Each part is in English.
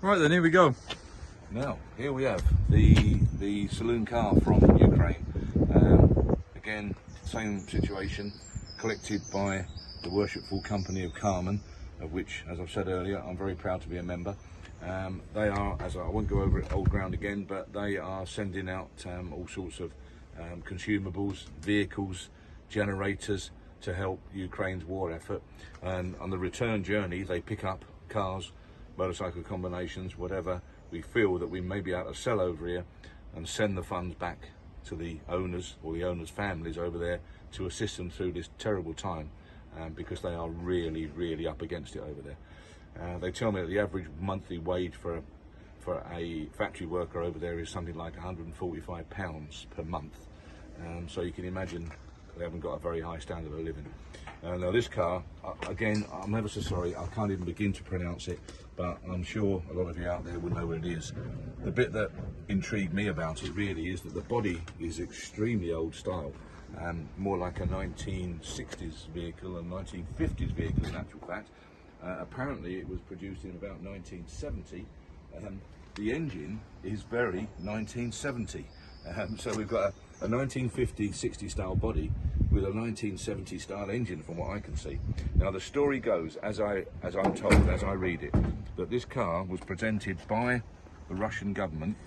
Right then, here we go. Now, here we have the saloon car from Ukraine. Again, same situation, collected by the Worshipful Company of Carmen, of which, as I've said earlier, I'm very proud to be a member. They are, as I won't go over it old ground again, but they are sending out all sorts of consumables, vehicles, generators to help Ukraine's war effort. And on the return journey, they pick up cars, motorcycle combinations, whatever we feel that we may be able to sell over here, and send the funds back to the owners or the owners' families over there to assist them through this terrible time, because they are really up against it over there. They tell me that the average monthly wage for a factory worker over there is something like £145 per month. So you can imagine they haven't got a very high standard of living. Now this car, again, I'm ever so sorry, I can't even begin to pronounce it, but I'm sure a lot of you out there will know where it is. The bit that intrigued me about it really is that the body is extremely old style, more like a 1960s vehicle and 1950s vehicle in actual fact. Apparently it was produced in about 1970. The engine is very 1970. So we've got a 1950-60 style body with a 1970 style engine, from what I can see. Now the story goes, as I'm told, as I read it, that this car was presented by the Russian government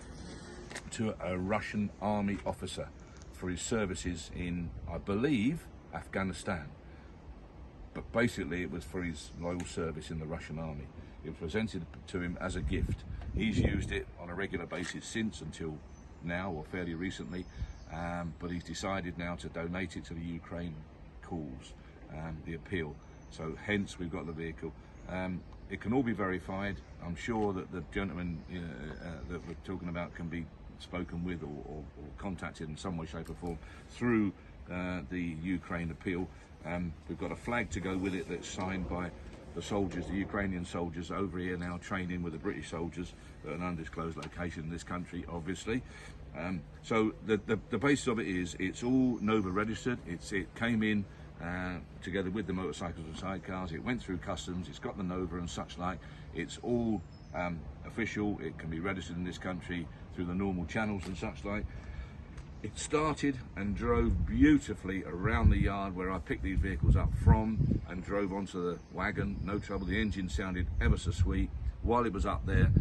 to a Russian army officer for his services in, I believe, Afghanistan. But basically it was for his loyal service in the Russian army. It was presented to him as a gift. He's used it on a regular basis since, until now, or fairly recently, but he's decided now to donate it to the Ukraine cause, the appeal. So hence we've got the vehicle. It can all be verified. I'm sure that the gentleman that we're talking about can be spoken with or contacted in some way, shape or form through the Ukraine appeal. We've got a flag to go with it that's signed by the soldiers, the Ukrainian soldiers over here now training with the British soldiers at an undisclosed location in this country, obviously. So the basis of it is it's all Nova registered. It came in together with the motorcycles and sidecars. It went through customs. It's got the Nova and such like. It's all official. It can be registered in this country through the normal channels and such like. It started and drove beautifully around the yard where I picked these vehicles up from, and drove onto the wagon, no trouble. The engine sounded ever so sweet. While it was up there,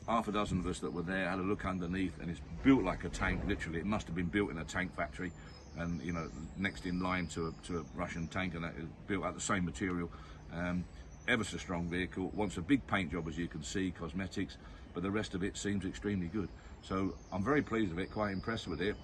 half a dozen of us that were there had a look underneath, and it's built like a tank, literally. It must have been built in a tank factory, and you know, next in line to a Russian tank, and that is built out the same material. Ever so strong vehicle. Wants a big paint job, as you can see, cosmetics, but the rest of it seems extremely good. So I'm very pleased with it, quite impressed with it.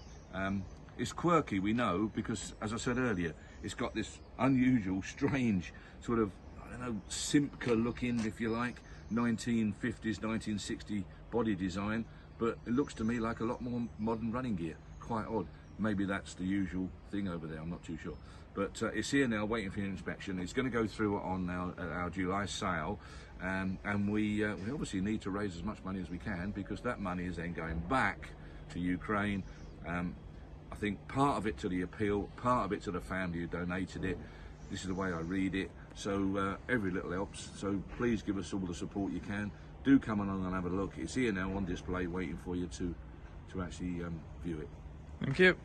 It's quirky, we know, because as I said earlier, it's got this unusual, strange, sort of, I don't know, Simca looking, if you like, 1950s, 1960 body design, but it looks to me like a lot more modern running gear. Quite odd. Maybe that's the usual thing over there, I'm not too sure. But it's here now, waiting for your inspection. It's going to go through on our July sale, and we obviously need to raise as much money as we can, because that money is then going back to Ukraine. I think part of it to the appeal, part of it to the family who donated it. This is the way I read it. So every little helps. So please give us all the support you can. Do come along and have a look. It's here now on display, waiting for you to actually view it. Thank you.